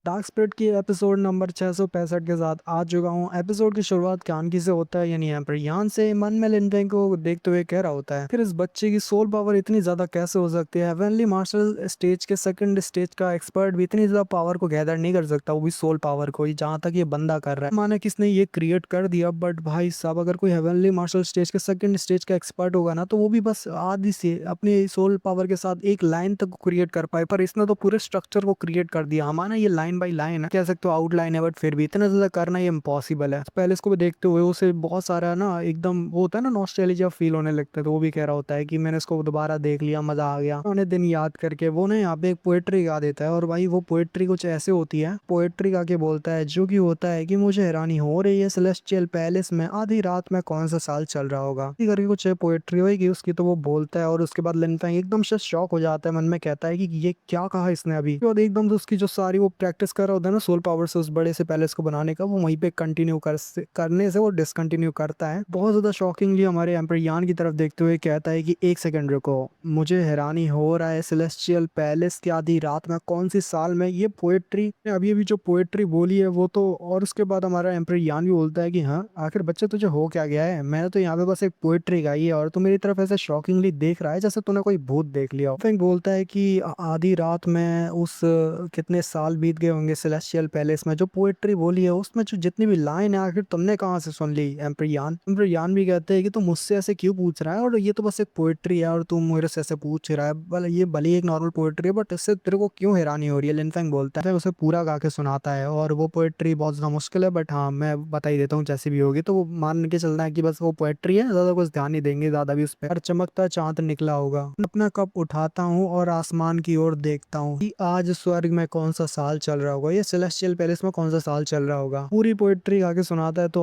Dark spirit की episode number 665 के साथ आ चुका हूँ। एपिसोड की शुरुआत कानकी से होता है, यानी एम्पर यान से मन में लिनफेंग को देखते हुए कह रहा होता है, फिर इस बच्चे की सोल पावर इतनी ज्यादा कैसे हो सकती है। हेवनली मार्शल स्टेज के सेकंड स्टेज का एक्सपर्ट भी इतनी ज्यादा पावर को गैदर नहीं कर सकता, वो भी सोल पावर को ही, जहां तक ये बंदा कर रहा है। माने किसने ये क्रिएट कर दिया, बट भाई साहब अगर कोई हेवनली मार्शल स्टेज के सेकंड स्टेज का एक्सपर्ट होगा ना, तो वो भी बस आधी से अपनी सोल पावर के साथ एक लाइन तक क्रिएट कर पाए, पर इसने तो पूरे स्ट्रक्चर को क्रिएट कर दिया। हमारा ये लाइन बाई लाइन है, कह सकते हो आउटलाइन है, बट फिर भी इतना ज्यादा करना ये इम्पॉसिबल है। पहले इसको भी देखते हुए उसे बहुत सारा ना एकदम वो होता है ना, नॉस्टैल्जिया फील होने लगता है, तो वो भी कह रहा होता है कि मैंने इसको दोबारा देख लिया, मजा आ गया उन्हें दिन याद करके। वो ना यहाँ पे एक पोएट्री गा देता है, और भाई वो पोएट्री कुछ ऐसे होती है, पोएट्री गा के बोलता है जो कि होता है कि मुझे हैरानी हो रही है सेलेस्टियल पैलेस में आधी रात में कौन सा साल चल रहा होगा, इसी करके कुछ पोएट्री होगी उसकी। तो वो बोलता है और उसके बाद लिनफेंग एकदम से शॉक हो जाता है, मन में कहता है कि ये क्या कहा इसने अभी। और एकदम से उसकी जो सारी वो प्रैक्टिस कर रहा होता है ना सोल पावर से उस बड़े से पैलेस को बनाने का, वो वहीं पे कंटिन्यू करने से वो डिसकंटिन्यू करता है। बहुत ज्यादा शॉकिंगली हमारे एम्पर यान की तरफ देखते हुए कहता है कि एक सेकंड रुको, मुझे हैरानी हो रहा है सेलेस्टियल पैलेस की आधी रात में कौन सी साल में ये पोएट्री, अभी अभी जो पोएट्री बोली है वो तो। और उसके बाद हमारा एम्पर यान भी बोलता है कि हाँ आखिर बच्चे तुझे हो क्या गया है, मैंने तो यहाँ पे बस एक पोएट्री गाई है और तू मेरी तरफ ऐसे शॉकिंगली देख रहा है जैसे तूने कोई भूत देख लिया हो। फिर बोलता है कि आधी रात में उस कितने साल बीत गए होंगे सेलेस्टियल पैलेस में, जो पोएट्री बोली है उसमें जो जितनी भी लाइन है आखिर तुमने कहाँ से सुन ली। एम्पर यान भी कहते हैं कि तू मुझसे ऐसे क्यों पूछ रहा है, और ये तो बस एक पोएट्री है और तू मेरे से ऐसे पूछ रहा है, भले ही एक नॉर्मल पोएट्री है, बट इससे तेरे को क्यों हैरानी हो रही है। लिनफेंग बोलता है, उसे पूरा गा के सुनाता है, और वो पोएट्री बहुत ज्यादा मुश्किल है, बट हाँ मैं बता ही देता हूँ जैसी भी होगी। तो वो मान के चलना है कि बस वो पोएट्री है, ज्यादा कुछ ध्यान नहीं देंगे ज्यादा भी उस पर। चमकता चांद निकला होगा, अपना कप उठाता हूँ और आसमान की ओर देखता हूँ कि आज स्वर्ग में कौन सा साल चल रहा होगा, ये सेलेस्टियल पैलेस में कौन सा साल चल रहा होगा। पूरी पोएट्री गा के सुनाता है, तो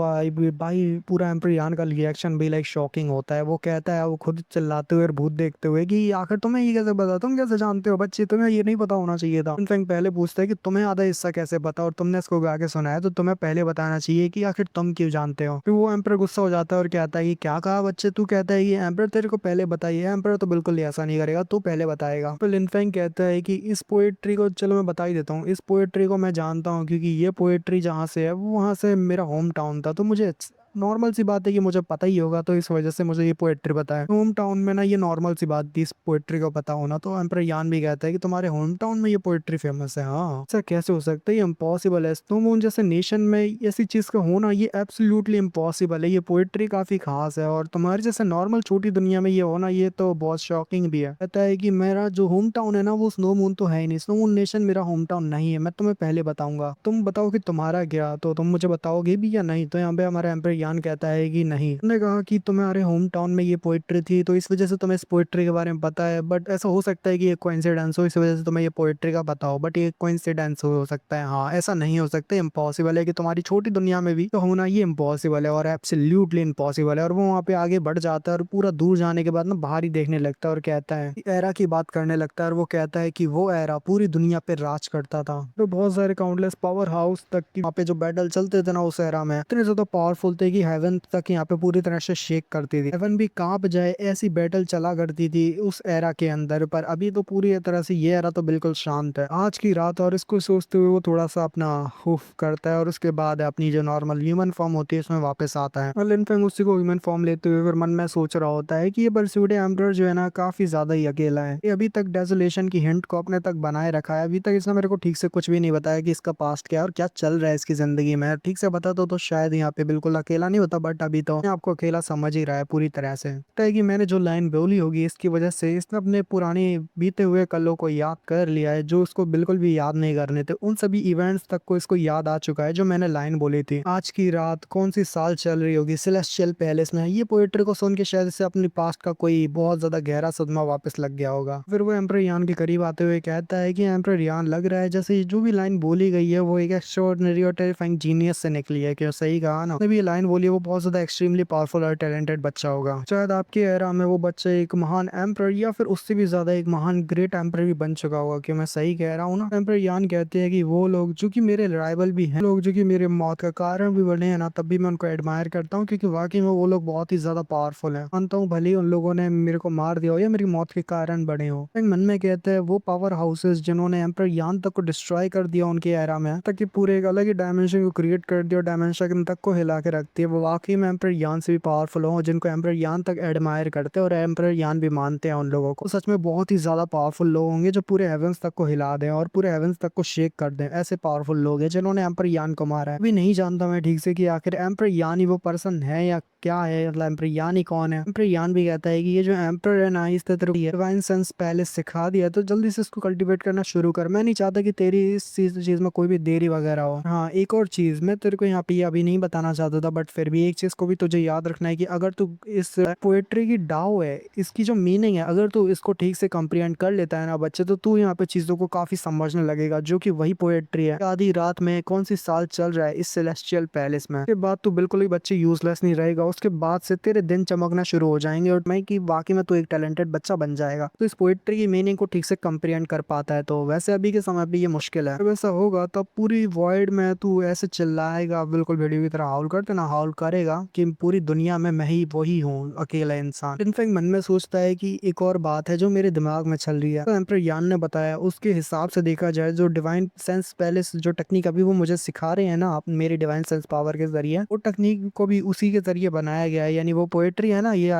भाई पूरा एम्पर यान का रिएक्शन भी लाइक शॉकिंग होता है। वो कहता है, वो खुद चिल्लाते हुए और भूत देखते हुए कि आखिर तुम्हें ये कैसे पता, तुम कैसे जानते हो बच्चे, तुम्हें ये नहीं पता होना चाहिए था। इनफैक्ट पहले पूछता है कि तुम्हें आधा हिस्सा कैसे पता, और तुमने इसको गा के सुनाया तो तुम्हें पहले बताना चाहिए कि आखिर तुम क्यों जानते हो। फिर वो एम्पर गुस्सा हो जाता है और कहता है कि क्या कहा बच्चे, तू कहता है कि एम्पर तेरे को पहले बताइए। एम्पर तो बिल्कुल ऐसा नहीं करेगा, तू पहले बताएगा। फिर लिनफेंग कहता है कि इस पोएट्री को चलो मैं बता ही देता हूँ, इस पोएट्री को मैं जानता हूँ क्योंकि ये पोएट्री जहाँ से है वो वहाँ से मेरा होम टाउन था, तो मुझे नॉर्मल सी बात है कि मुझे पता ही होगा, तो इस वजह से मुझे ये पोएट्री पता है। होम टाउन में ना ये नॉर्मल सी बात थी इस पोएट्री को पता होना। तो एम्पर यान भी कहता है कि तुम्हारे होम टाउन में ये पोएट्री फेमस है। हाँ ऐसा कैसे हो सकता है, ये इम्पॉसिबल है, तुम उन जैसे नेशन में ऐसी चीज का होना ये एब्सोल्युटली इम्पॉसिबल है, ये पोएट्री काफी खास है, और तुम्हारे जैसे नॉर्मल छोटी दुनिया में ये होना ये तो बहुत शॉकिंग भी है। कहता है कि मेरा जो होम टाउन है ना वो स्नो मून तो है ही नहीं, स्नो मून नेशन मेरा होम टाउन नहीं है, मैं तुम्हें पहले बताऊंगा, तुम बताओ कि तुम्हारा क्या, तो तुम मुझे बताओगे भी या नहीं। तो यहाँ पे हमारा एम्पर यान कहता है कि नहीं, उन्होंने कहा कि तुम्हारे होम टाउन में ये पोएट्री थी तो इस वजह से तुम्हें इस पोएट्री के बारे में पता है, बट ऐसा हो सकता है कि ये कोइंसिडेंस हो, इस वजह से तुम्हें ये पोएट्री का पता हो, बट ये कोइंसिडेंस हो सकता है। हाँ ऐसा नहीं हो सकता, इम्पॉसिबल है कि तुम्हारी छोटी दुनिया में भी तो होना, ये इम्पॉसिबल है और एब्सोल्युटली इम्पॉसिबल है। और वो वहाँ पे आगे बढ़ जाता है और पूरा दूर जाने के बाद ना बाहर ही देखने लगता है और कहता है, एरा की बात करने लगता है, और वो कहता है कि वो एरा पूरी दुनिया पे राज करता था, तो बहुत सारे काउंटलेस पावर हाउस तक की वहाँ पे जो बैटल चलते थे ना उस एरा में इतने ज्यादा पावरफुल थे कि हेवन तक यहाँ पे पूरी तरह से शेक करती थी, हेवन भी कांप जाए ऐसी बैटल चला करती थी उस एरा के अंदर। पर अभी तो पूरी तरह से ये एरा तो बिल्कुल शांत है आज की रात, और इसको सोचते हुए वो थोड़ा सा अपना हुफ करता है, और उसके बाद अपनी जो नॉर्मल ह्यूमन फॉर्म होती है उसमें वापस आता है। और लिनफेंग उसी को ह्यूमन फॉर्म लेते हुए फिर मन में सोच रहा होता है कि ये परस्यूडे एम्परर जो है ना काफी ज्यादा ही अकेला है, ये अभी तक डेसोलेशन की हिंट को अपने तक बनाए रखा है, अभी तक इसने मेरे को ठीक से कुछ भी नहीं बताया कि इसका पास्ट क्या है और क्या चल रहा है इसकी जिंदगी में। ठीक से बता तो शायद यहाँ पे बिल्कुल अकेला नहीं होता, बट अभी तो आपको अकेला समझ ही रहा है पूरी तरह से। लगता है कि मैंने जो लाइन बोली होगी इसकी वजह से इसने अपने पुराने बीते हुए कलों को याद कर लिया है, जो उसको बिल्कुल भी याद नहीं करने थे, उन सभी इवेंट्स तक को इसको याद आ चुका है जो मैंने लाइन बोली थी। आज की रात कौन सी साल चल रही होगी सेलेस्टियल पैलेस में, ये पोएट्री को सुन के शायद से अपनी पास्ट का कोई बहुत ज्यादा गहरा सदमा वापस लग गया होगा। फिर वो एम्पर यान के करीब आते हुए कहता है कि एम्पर यान लग रहा है जैसे जो भी लाइन बोली गई है वो एक एक्स्ट्राऑर्डिनरी और टेरिफाइंग जीनियस से निकली है, क्यों सही कहा ना। भी ये लाइन लिनफेंग बोलिए वो बहुत ज्यादा एक्सट्रीमली पावरफुल और टैलेंटेड बच्चा होगा। शायद आपके एरा में वो बच्चा एक महान एम्पर या फिर उससे भी ज्यादा एक महान ग्रेट एम्पर भी बन चुका होगा। कि मैं सही कह रहा हूँ ना? एम्पर यान कहते हैं कि वो लोग जो कि मेरे राइवल भी हैं, लोग जो कि मेरे मौत का कारण भी बने हैं ना, तब भी मैं उनको एडमायर करता हूँ, क्योंकि वाकई में वो लोग बहुत ही ज्यादा पावरफुल है। मानता हूँ भले ही उन लोगों ने मेरे को मार दिया हो या मेरी मौत के कारण बने हो, लेकिन मन में कहते हैं वो पावर हाउसेस जिन्होंने एम्पर यान तक को डिस्ट्रॉय कर दिया उनके एरा में, तक कि पूरे एक अलग ही डायमेंशन को क्रिएट कर दिया और डायमेंशन तक को हिला के रखती है, वो वाकई में एम्पर यान से भी पावरफुल हो, जिनको एम्पर यान तक एडमायर करते हैं और एम्पर यान भी मानते हैं उन लोगों को। सच में बहुत ही ज्यादा पावरफुल लोग होंगे जो पूरे हेवंस तक को हिला दें और पूरे हेवंस तक को शेक कर दें। ऐसे पावरफुल लोग हैं जिन्होंने एम्पर यान को मारा है। अभी नहीं जानता मैं ठीक से कि आखिर एम्पर यान ही वो पर्सन है या क्या है, मतलब एम्पर यान ही कौन है। एम्पर यान भी कहता है कि ये जो एम्पर है ना, इस तरह डिवाइन सेंस पहले सिखा दिया, तो जल्दी से इसको कल्टीवेट करना शुरू कर। मैं नहीं चाहता कि तेरी इस चीज में कोई भी देरी वगैरह हो। हाँ, एक और चीज मैं तेरे को यहाँ पे अभी नहीं बताना चाहता था, बट फिर भी एक चीज को भी तुझे याद रखना है कि अगर तू इस पोएट्री की डाओ है, इसकी जो मीनिंग है, अगर तू इसको ठीक से कंप्रीहेंड कर लेता है ना बच्चे, तो तू यहाँ पे चीजों को काफी समझने लगेगा, जो कि वही पोएट्री है। आधी रात में कौन सी साल चल रहा है इस सेलेस्टियल पैलेस में, उसके बाद तू बिल्कुल ही बच्चे यूजलेस नहीं रहेगा। उसके बाद से तेरे दिन चमकना शुरू हो जाएंगे और मैं कि वाकई में तू एक टैलेंटेड बच्चा बन जाएगा। तो इस पोएट्री की मीनिंग को ठीक से कंप्रीहेंड कर पाता है। तो वैसे अभी के समय पे ये मुश्किल है। जब ऐसा होगा तब पूरी वॉइड में तू ऐसे चिल्लाएगा, बिल्कुल भेड़ियों की तरह हाउल करते ना हाउल करेगा कि पूरी दुनिया में मैं ही वही हूँ, अकेला इंसान। इनफैक्ट मन में सोचता है कि एक और बात है जो मेरे दिमाग में चल रही है। तो एम्पर यान ने बताया, उसके हिसाब से देखा जाए जो डिवाइन सेंस पैलेस जो टेक्निक अभी वो मुझे सिखा रहे हैं ना आप मेरी डिवाइन सेंस पावर के जरिए, वो टेक्निक को भी उसी के जरिए बनाया गया है। यानी वो पोएट्री है ना ये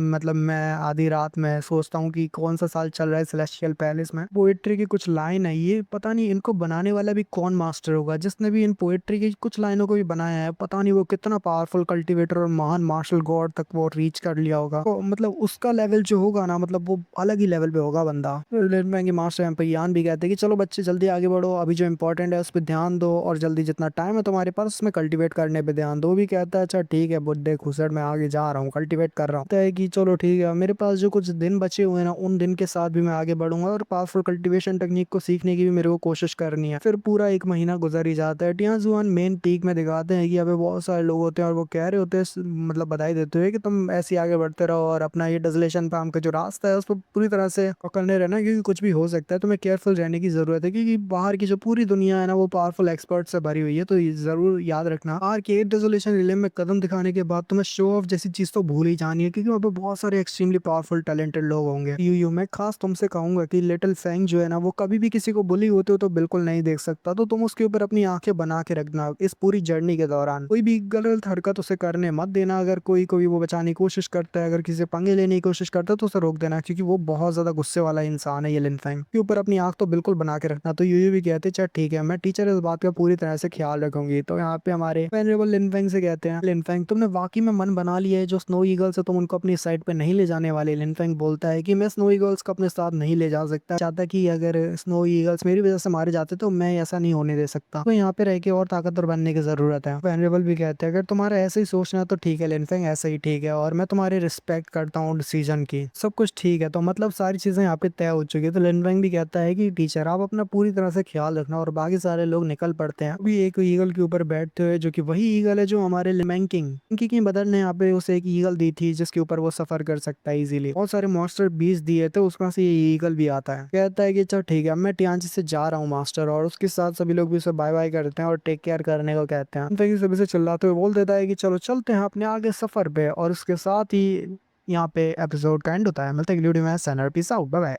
मतलब मैं आधी रात में सोचता हूँ कि कौन सा साल चल रहा है सेलेस्टियल पैलेस में, पोएट्री की कुछ लाइन है। ये पता नहीं इनको बनाने वाला भी कौन मास्टर होगा जिसने भी इन पोएट्री की कुछ लाइनों को भी बनाया है। पता नहीं वो कितना पावरफुल कल्टीवेटर और महान मार्शल गॉड तक वो रीच कर लिया होगा। तो मतलब उसका लेवल जो होगा ना, मतलब वो अलग ही लेवल पे होगा बंदा। महंगे मास्टर एम्पैयान भी कहते हैं कि चलो बच्चे जल्दी आगे बढ़ो, अभी जो इंपॉर्टेंट है उस पर ध्यान दो और जल्दी जितना टाइम है तुम्हारे पास उसमें कल्टीवेट करने पे ध्यान दो। भी कहता है अच्छा ठीक है बुड्ढे खुसड़, मैं आगे जा रहा हूँ, कल्टीवेट कर रहा हूँ। कहता है कि चलो ठीक है, मेरे पास जो कुछ दिन बचे हुए हैं ना, उन दिन के साथ भी मैं आगे बढ़ूंगा और पावरफुल कल्टीवेशन टेक्निक को सीखने की भी मेरे को कोशिश करनी है। फिर पूरा एक महीना गुजर ही जाता है। टियाजुआन मेन पीक में दिखाते हैं कि यहाँ पे बहुत सारे लोग होते हैं और वो कह रहे होते हैं, मतलब बधाई देते हुए कि तुम ऐसे आगे बढ़ते रहो और अपना ये डेजोलेशन फार्म का जो रास्ता है उस पर पूरी तरह से पकड़ने रहना, क्योंकि कुछ भी हो सकता है। तुम्हें केयरफुल रहने की जरूरत है, क्योंकि बाहर की जो पूरी दुनिया है ना वो पावरफुल एक्सपर्ट से भरी हुई है। तो ये जरूर याद रखना, बाहर के डेजोलेशन रिले में कदम दिखाने के बाद तुम्हें शो ऑफ जैसी चीज तो भूल ही जानी है, क्योंकि वहाँ पे बहुत सारे एक्सट्रीमली पावरफुल टैलेंटेड लोग होंगे। यू मैं खास तुमसे कहूंगा कि लिटिल फैंग जो है ना, वो कभी भी किसी को बुली होते हो तो बिल्कुल नहीं देख सकता। तो तुम उसके ऊपर अपनी आंखें बना के रखना इस पूरी जर्नी के दौरान। कोई भी गलत हरकत उसे करने मत देना। अगर कोई कोई वो बचाने की कोशिश करता है, अगर किसी से पंगे लेने की कोशिश करता है तो उसे रोक देना, क्योंकि वो बहुत ज्यादा गुस्से वाला इंसान है। ये लिनफेंग के ऊपर अपनी आंख तो बिल्कुल बना के रखना। तो यू भी कहते चल ठीक है, मैं टीचर इस बात का पूरी तरह से ख्याल रखूंगी। तो यहाँ पे हमारे वेनरेबल लिनफेंग से कहते हैं, लिनफेंग तुमने वाकई में मन बना लिया है जो स्नो ईगल्स है तुम उनको अपनी साइड पे नहीं ले जाने वाले। लिनफेंग बोलता है कि मैं स्नो ईगल्स को अपने साथ नहीं ले जा सकता, चाहता कि अगर स्नो ईगल्स मेरी वजह से मारे जाते तो मैं ऐसा नहीं होने दे सकता। तो यहाँ पे रह के और ताकतवर बनने की जरूरत है। वेनरेबल भी कहते हैं अगर तुम्हारा ऐसे ही सोचना है तो ठीक है लिनफेंग, ऐसा ही ठीक है और मैं तुम्हारी रिस्पेक्ट करता हूँ डिसीजन की, सब कुछ ठीक है। तो मतलब सारी चीजें यहाँ पे तय हो चुकी है। तो लिनफेंग भी कहता है कि टीचर आप अपना पूरी तरह से ख्याल रखना, और बाकी सारे लोग निकल पड़ते हैं। अभी एक ईगल के ऊपर बैठते हुए, जो कि वही ईगल है जो हमारे लिमैंकिंग की मदर ने यहाँ पे उसे एक ईगल दी थी जिसके ऊपर वो सफर कर सकता है इजीली। बहुत सारे मॉन्स्टर बीज दिए थे, उसमें से ये ईगल भी आता है। कहता है कि चल ठीक है मैं टियांची से जा रहा हूँ मास्टर, और उसके साथ सभी लोग भी उसे बाय बाय करते हैं और टेक केयर करने को कहते हैं। इनफैक्ट सभी से चिल्लाते हुए बोल देता है कि चलो चलते हैं अपने आगे सफर पे, और उसके साथ ही यहाँ पे एपिसोड का एंड होता है। मिलते हैं अगली वीडियो में। Peace out, bye bye.